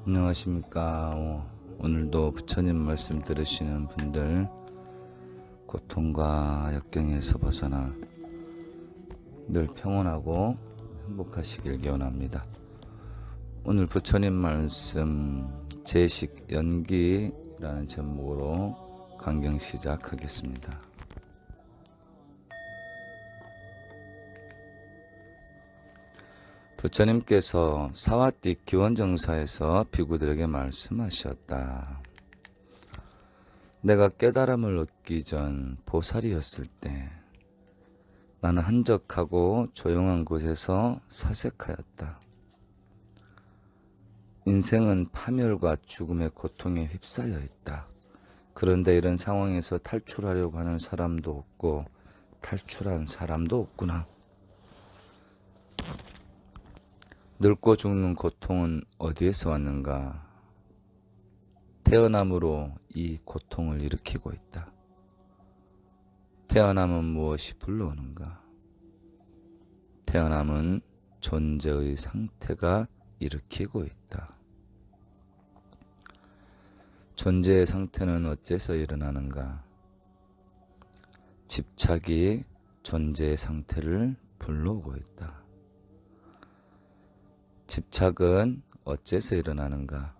안녕하십니까. 오늘도 부처님 말씀 들으시는 분들 고통과 역경에서 벗어나 늘 평온하고 행복하시길 기원합니다. 오늘 부처님 말씀 제식 연기라는 제목으로 강경 시작하겠습니다. 부처님께서 사와띠 기원정사에서 비구들에게 말씀하셨다. 내가 깨달음을 얻기 전 보살이었을 때 나는 한적하고 조용한 곳에서 사색하였다. 인생은 파멸과 죽음의 고통에 휩싸여 있다. 그런데 이런 상황에서 탈출하려고 하는 사람도 없고 탈출한 사람도 없구나. 늙고 죽는 고통은 어디에서 왔는가? 태어남으로 이 고통을 일으키고 있다. 태어남은 무엇이 불러오는가? 태어남은 존재의 상태가 일으키고 있다. 존재의 상태는 어째서 일어나는가? 집착이 존재의 상태를 불러오고 있다. 집착은 어째서 일어나는가?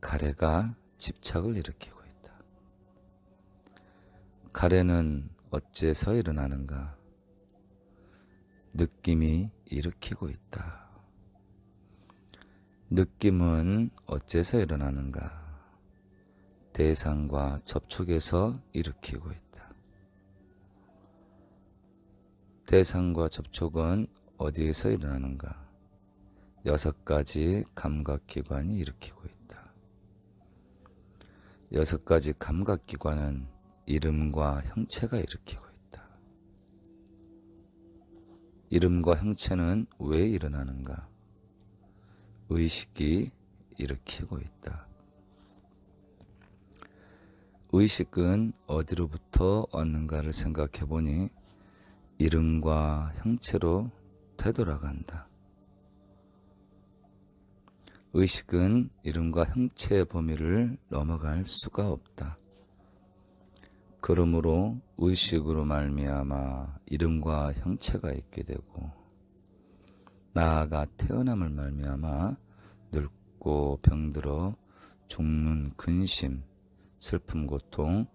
가래가 집착을 일으키고 있다. 가래는 어째서 일어나는가? 느낌이 일으키고 있다. 느낌은 어째서 일어나는가? 대상과 접촉에서 일으키고 있다. 대상과 접촉은 어디에서 일어나는가? 6가지 감각기관이 일으키고 있다. 6가지 감각기관은 이름과 형체가 일으키고 있다. 이름과 형체는 왜 일어나는가? 의식이 일으키고 있다. 의식은 어디로부터 왔는가를 생각해 보니 이름과 형체로 되돌아간다. 의식은 이름과 형체의 범위를 넘어갈 수가 없다. 그러므로 의식으로 말미암아 이름과 형체가 있게 되고 나아가 태어남을 말미암아 늙고 병들어 죽는 근심, 슬픔, 고통,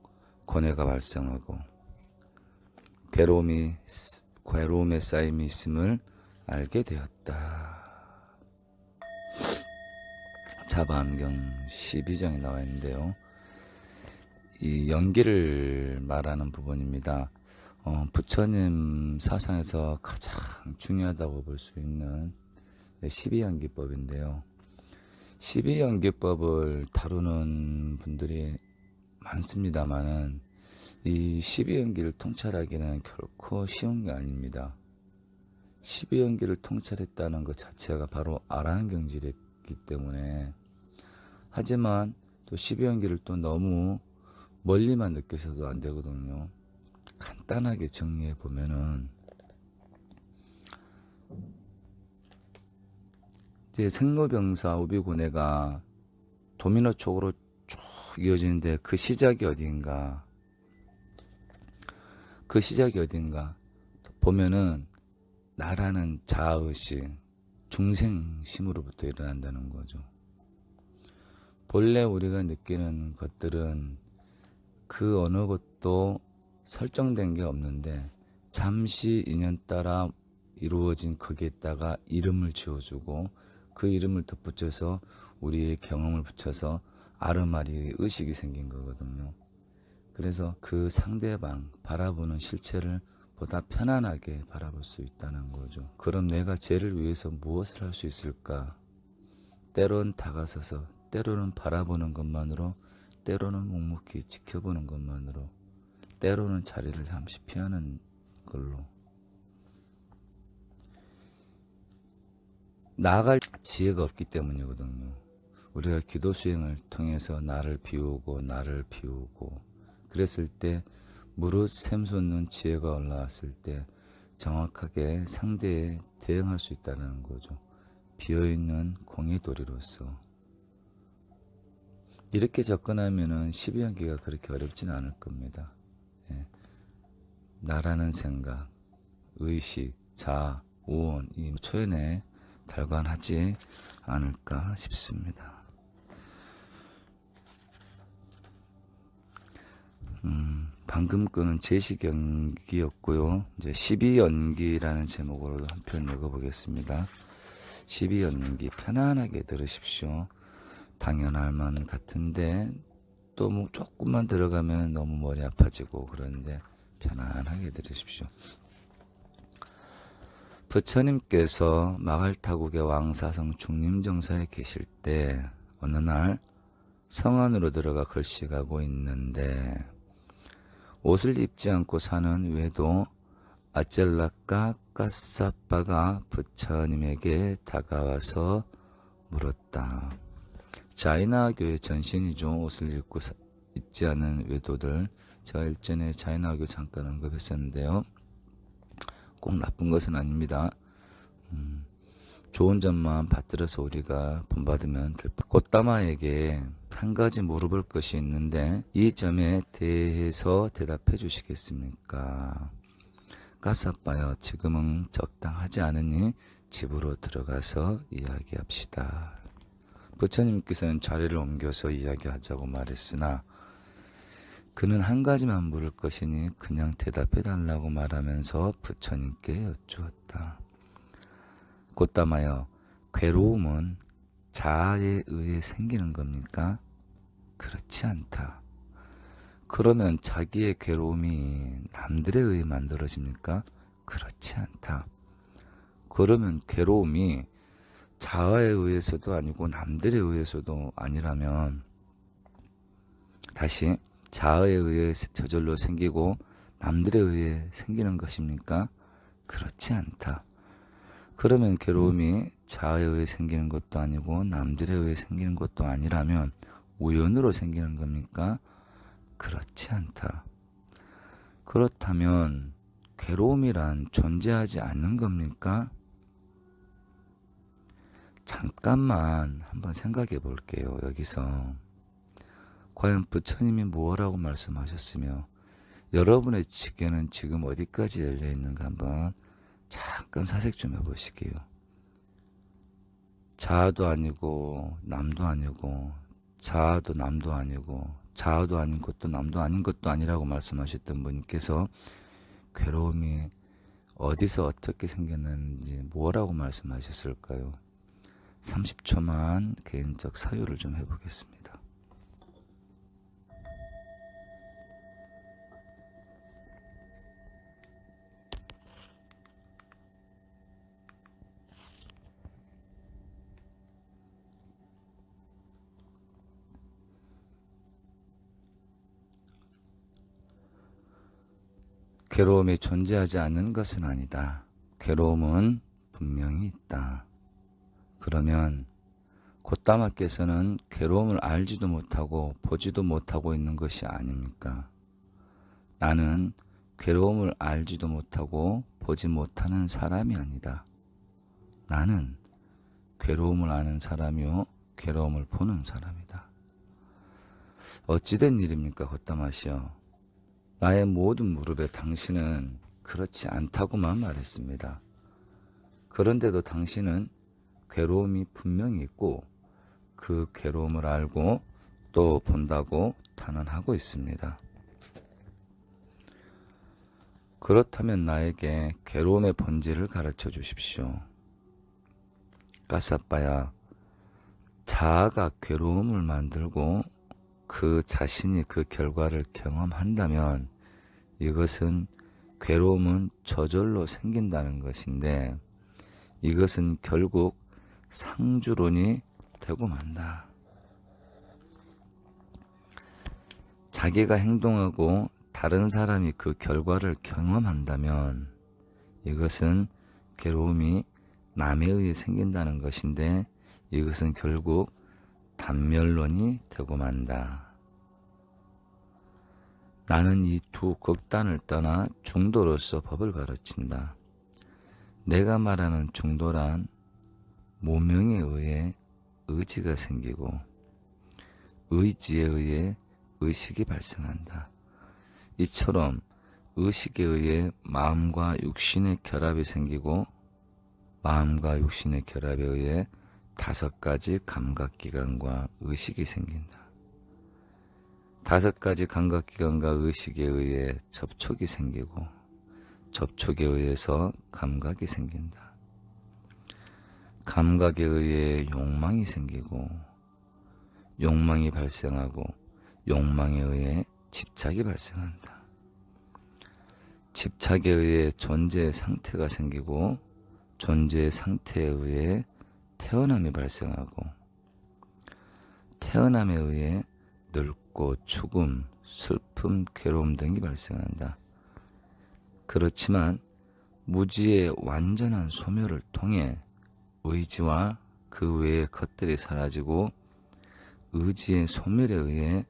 고뇌가 발생하고 괴로움의 쌓임이 있음을 알게 되었다. 자바안경 12장에 나와 있는데요. 이 연기를 말하는 부분입니다. 부처님 사상에서 가장 중요하다고 볼 수 있는 12연기법인데요. 12연기법을 다루는 분들이 많습니다만은 이 12연기를 통찰하기는 결코 쉬운 게 아닙니다. 12연기를 통찰했다는 것 자체가 바로 아라한경지이기 때문에, 하지만 또 12연기를 또 너무 멀리만 느껴서도 안 되거든요. 간단하게 정리해 보면은 이제 생로병사 오비고뇌가 도미노 쪽으로 쭉 이어지는데 그 시작이 어디인가? 그 시작이 어딘가 보면은 나라는 자아의식, 중생심으로부터 일어난다는 거죠. 본래 우리가 느끼는 것들은 그 어느 것도 설정된 게 없는데 잠시 인연 따라 이루어진 거기에다가 이름을 지어주고 그 이름을 덧붙여서 우리의 경험을 붙여서 아르마리 의식이 생긴 거거든요. 그래서 그 상대방 바라보는 실체를 보다 편안하게 바라볼 수 있다는 거죠. 그럼 내가 쟤를 위해서 무엇을 할 수 있을까? 때론 다가서서, 때로는 바라보는 것만으로, 때로는 묵묵히 지켜보는 것만으로, 때로는 자리를 잠시 피하는 걸로. 나아갈 지혜가 없기 때문이거든요. 우리가 기도 수행을 통해서 나를 비우고 그랬을 때 무릇 샘솟는 지혜가 올라왔을 때 정확하게 상대에 대응할 수 있다는 거죠. 비어있는 공이돌이로서. 이렇게 접근하면은 12연기가 그렇게 어렵지는 않을 겁니다. 예. 나라는 생각, 의식, 자아, 오온, 이 초연에 달관하지 않을까 싶습니다. 방금 거는 제시경기였고요. 이제 12연기라는 제목으로 한 편 읽어보겠습니다. 12연기 편안하게 들으십시오. 당연할 만 같은데 또 뭐 조금만 들어가면 너무 머리 아파지고 그러는데 편안하게 들으십시오. 부처님께서 마갈타국의 왕사성 중림정사에 계실 때 어느 날 성안으로 들어가 글씨가고 있는데 옷을 입지 않고 사는 외도 아젤라카 까사빠가 부처님에게 다가와서 물었다. 자이나교의 전신이죠. 옷을 입고 있지 않은 외도들. 제가 일전에 자이나교 잠깐 언급했었는데요. 꼭 나쁜 것은 아닙니다. 좋은 점만 받들어서 우리가 본받으면 될 것. 꽃다마에게 한 가지 물어볼 것이 있는데 이 점에 대해서 대답해 주시겠습니까? 까사빠여, 지금은 적당하지 않으니 집으로 들어가서 이야기합시다. 부처님께서는 자리를 옮겨서 이야기하자고 말했으나 그는 한 가지만 물을 것이니 그냥 대답해 달라고 말하면서 부처님께 여쭈었다. 꽃다마여, 괴로움은 자아에 의해 생기는 겁니까? 그렇지 않다. 그러면 자기의 괴로움이 남들에 의해 만들어집니까? 그렇지 않다. 그러면 괴로움이 자아에 의해서도 아니고 남들에 의해서도 아니라면 다시 자아에 의해 저절로 생기고 남들에 의해 생기는 것입니까? 그렇지 않다. 그러면 괴로움이 자아에 의해 생기는 것도 아니고 남들에 의해 생기는 것도 아니라면 우연으로 생기는 겁니까? 그렇지 않다. 그렇다면 괴로움이란 존재하지 않는 겁니까? 잠깐만 한번 생각해 볼게요. 여기서 과연 부처님이 뭐라고 말씀하셨으며 여러분의 지게는 지금 어디까지 열려 있는가 한번 잠깐 사색 좀 해보시게요. 자아도 아니고 남도 아니고 자아도 남도 아니고 자아도 아닌 것도 남도 아닌 것도 아니라고 말씀하셨던 분께서 괴로움이 어디서 어떻게 생겼는지 뭐라고 말씀하셨을까요? 30초만 개인적 사유를 좀 해보겠습니다. 괴로움이 존재하지 않는 것은 아니다. 괴로움은 분명히 있다. 그러면 곧다마께서는 괴로움을 알지도 못하고 보지도 못하고 있는 것이 아닙니까? 나는 괴로움을 알지도 못하고 보지 못하는 사람이 아니다. 나는 괴로움을 아는 사람이요 괴로움을 보는 사람이다. 어찌된 일입니까, 곧다마시여? 나의 모든 무릎에 당신은 그렇지 않다고만 말했습니다. 그런데도 당신은 괴로움이 분명히 있고 그 괴로움을 알고 또 본다고 단언하고 있습니다. 그렇다면 나에게 괴로움의 본질을 가르쳐 주십시오. 까사빠야, 자아가 괴로움을 만들고 그 자신이 그 결과를 경험한다면 이것은 괴로움은 저절로 생긴다는 것인데 이것은 결국 상주론이 되고 만다. 자기가 행동하고 다른 사람이 그 결과를 경험한다면 이것은 괴로움이 남에 의해 생긴다는 것인데 이것은 결국 단멸론이 되고 만다. 나는 이 두 극단을 떠나 중도로서 법을 가르친다. 내가 말하는 중도란 무명에 의해 의지가 생기고 의지에 의해 의식이 발생한다. 이처럼 의식에 의해 마음과 육신의 결합이 생기고 마음과 육신의 결합에 의해 5가지 감각기관과 의식이 생긴다. 5가지 감각기관과 의식에 의해 접촉이 생기고 접촉에 의해서 감각이 생긴다. 감각에 의해 욕망이 생기고 욕망이 발생하고 욕망에 의해 집착이 발생한다. 집착에 의해 존재의 상태가 생기고 존재의 상태에 의해 태어남이 발생하고 태어남에 의해 늙고 죽음, 슬픔, 괴로움 등이 발생한다. 그렇지만 무지의 완전한 소멸을 통해 의지와 그 외의 것들이 사라지고 의지의 소멸에 의해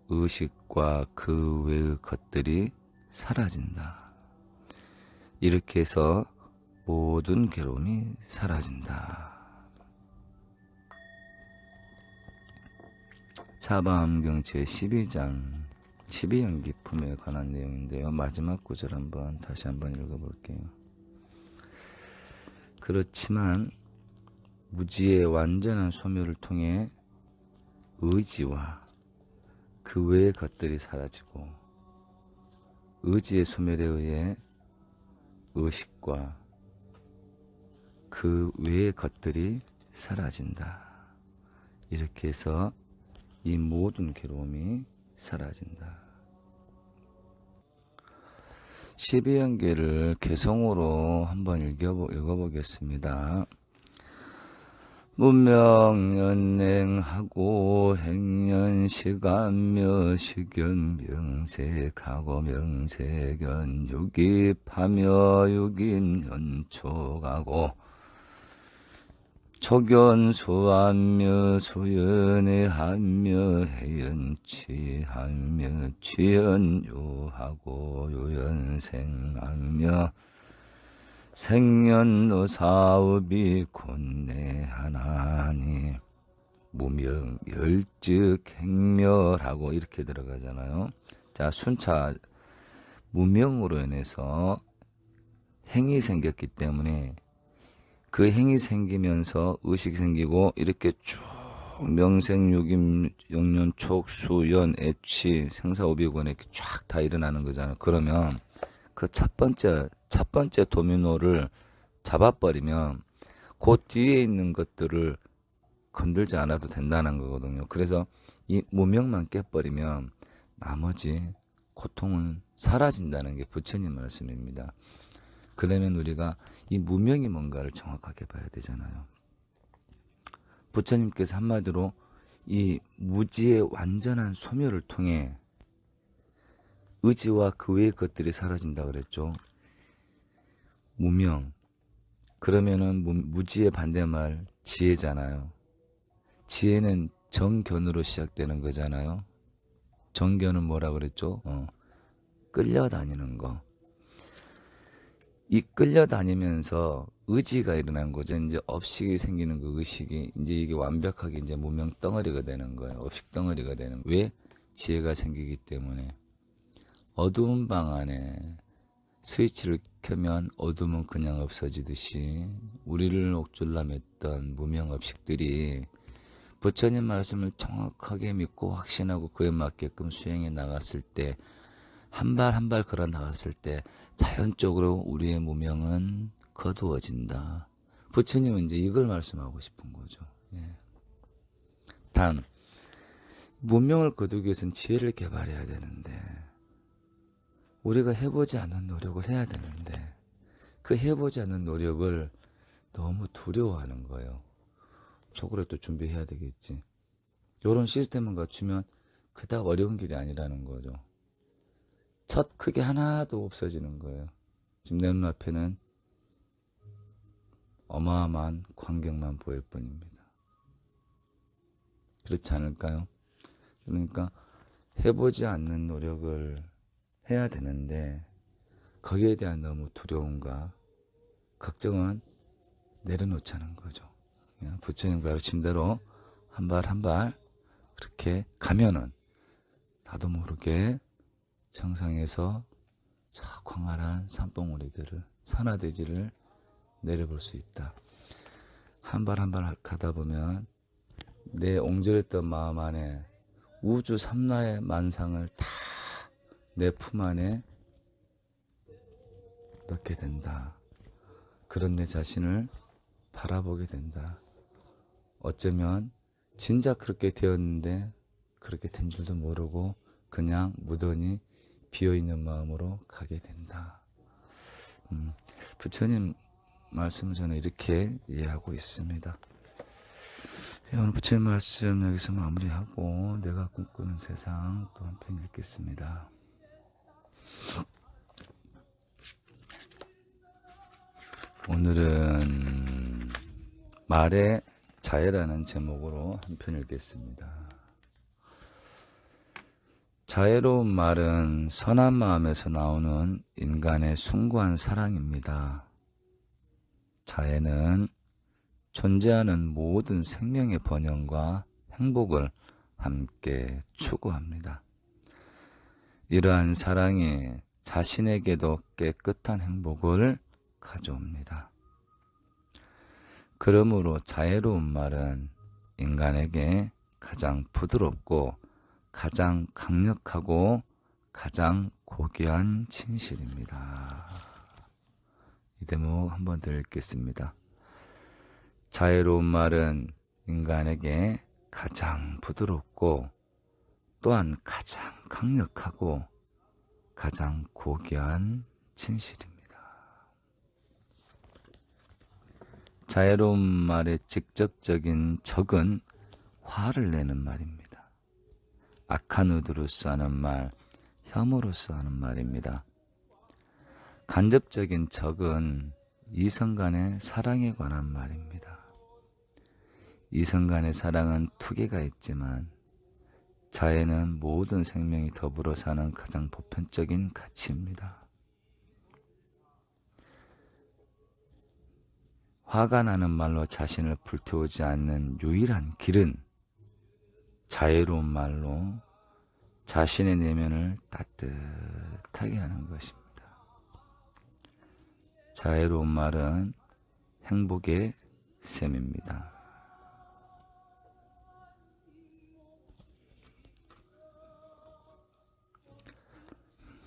의식과 그 외의 것들이 사라진다. 이렇게 해서 모든 괴로움이 사라진다. 사바암경 제12장 12연기품에 관한 내용인데요. 마지막 구절 다시 한번 읽어볼게요. 그렇지만 무지의 완전한 소멸을 통해 의지와 그 외의 것들이 사라지고 의지의 소멸에 의해 의식과 그 외의 것들이 사라진다. 이렇게 해서 이 모든 괴로움이 사라진다. 12연계를 개성으로 한번 읽어보겠습니다. 문명연행하고 행년시간며 시견 명색하고 명색연 유깁하며 유깁연촉하고 촉연소하며 소연해하며 해연취하며 취연요하고 요연생하며 생년노사업이 곤내하나니 무명 멸즉 행멸하고 이렇게 들어가잖아요. 자, 순차 무명으로 인해서 행이 생겼기 때문에 그 행이 생기면서 의식이 생기고 이렇게 쭉 명생육임 영년촉 수연 애취 생사오비곤 이렇게 쫙 다 일어나는 거잖아요. 그러면 그 첫 번째 도미노를 잡아버리면 그 뒤에 있는 것들을 건들지 않아도 된다는 거거든요. 그래서 이 무명만 깨버리면 나머지 고통은 사라진다는 게 부처님 말씀입니다. 그러면 우리가 이 무명이 뭔가를 정확하게 봐야 되잖아요. 부처님께서 한마디로 이 무지의 완전한 소멸을 통해 의지와 그 외의 것들이 사라진다 그랬죠. 무명. 그러면은 무지의 반대말 지혜잖아요. 지혜는 정견으로 시작되는 거잖아요. 정견은 뭐라 그랬죠? 끌려다니는 거. 이 끌려다니면서 의지가 일어난 거죠. 이제 업식이 생기는 그 의식이 이제 이게 완벽하게 이제 무명 덩어리가 되는 거예요. 업식 덩어리가 되는 거예요. 왜? 지혜가 생기기 때문에. 어두운 방 안에 스위치를 켜면 어둠은 그냥 없어지듯이 우리를 옥졸라맸던 무명업식들이 부처님 말씀을 정확하게 믿고 확신하고 그에 맞게끔 수행해 나갔을 때 한 발 한 발 걸어 나갔을 때 자연적으로 우리의 무명은 거두어진다. 부처님은 이제 이걸 말씀하고 싶은 거죠. 예. 단 무명을 거두기 위해서는 지혜를 개발해야 되는데 우리가 해보지 않은 노력을 해야 되는데 그 해보지 않은 노력을 너무 두려워하는 거예요. 저거를 또 준비해야 되겠지. 이런 시스템을 갖추면 그닥 어려운 길이 아니라는 거죠. 첫 크게 하나도 없어지는 거예요. 지금 내 눈앞에는 어마어마한 광경만 보일 뿐입니다. 그렇지 않을까요? 그러니까 해보지 않는 노력을 해야 되는데 거기에 대한 너무 두려움과 걱정은 내려놓자는 거죠. 부처님 가르침대로 한 발 한 발 그렇게 가면은 나도 모르게 정상에서 저 광활한 산봉우리들을 산화대지를 내려볼 수 있다. 한 발 한 발 가다 보면 내 옹졸했던 마음 안에 우주 삼라의 만상을 다 내 품 안에 넣게 된다. 그런 내 자신을 바라보게 된다. 어쩌면 진작 그렇게 되었는데 그렇게 된 줄도 모르고 그냥 무던히 비어있는 마음으로 가게 된다. 부처님 말씀을 저는 이렇게 이해하고 있습니다. 오늘 부처님 말씀 여기서 마무리하고 내가 꿈꾸는 세상 또 한 편 읽겠습니다. 오늘은 말의 자애라는 제목으로 한 편 읽겠습니다. 자애로운 말은 선한 마음에서 나오는 인간의 숭고한 사랑입니다. 자애는 존재하는 모든 생명의 번영과 행복을 함께 추구합니다. 이러한 사랑이 자신에게도 깨끗한 행복을 가져옵니다. 그러므로 자애로운 말은 인간에게 가장 부드럽고 가장 강력하고 가장 고귀한 진실입니다. 이 대목 한번 더 읽겠습니다. 자애로운 말은 인간에게 가장 부드럽고 또한 가장 강력하고 가장 고귀한 진실입니다. 자애로운 말의 직접적인 적은 화를 내는 말입니다. 악한 의도로서 하는 말, 혐오로서 하는 말입니다. 간접적인 적은 이성 간의 사랑에 관한 말입니다. 이성 간의 사랑은 투개가 있지만 자애는 모든 생명이 더불어 사는 가장 보편적인 가치입니다. 화가 나는 말로 자신을 불태우지 않는 유일한 길은 자애로운 말로 자신의 내면을 따뜻하게 하는 것입니다. 자애로운 말은 행복의 셈입니다.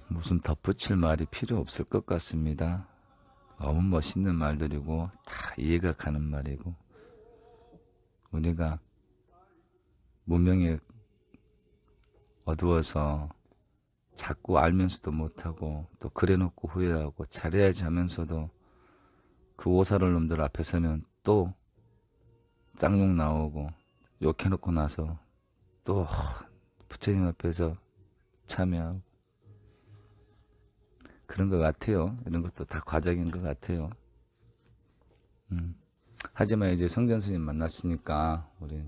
무슨 덧붙일 말이 필요 없을 것 같습니다. 너무 멋있는 말들이고 다 이해가 가는 말이고 우리가 문명이 어두워서 자꾸 알면서도 못하고 또 그래놓고 후회하고 잘해야지 하면서도 그 오사를 놈들 앞에 서면 또 쌍욕 나오고 욕해놓고 나서 또 부처님 앞에서 참여하고 그런 것 같아요. 이런 것도 다 과정인 것 같아요. 하지만 이제 성전 스님 만났으니까 우리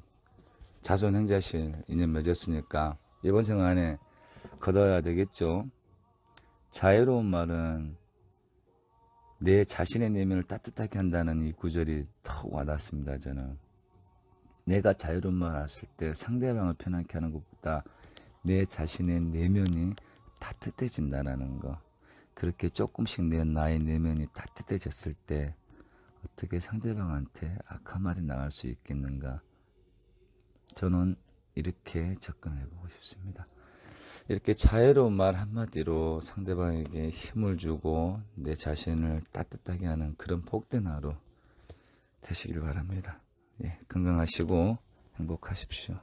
자손 행자실 인연 맺었으니까 이번 생활 안에 거둬야 되겠죠. 자애로운 말은 내 자신의 내면을 따뜻하게 한다는 이 구절이 더욱 와닿습니다. 저는 내가 자유로운 말을 했을 때 상대방을 편하게 하는 것보다 내 자신의 내면이 따뜻해진다는 거. 그렇게 조금씩 나의 내면이 따뜻해졌을 때 어떻게 상대방한테 악한 말이 나갈 수 있겠는가. 저는 이렇게 접근해보고 싶습니다. 이렇게 자애로운 말 한마디로 상대방에게 힘을 주고 내 자신을 따뜻하게 하는 그런 복된 하루 되시길 바랍니다. 예, 건강하시고 행복하십시오.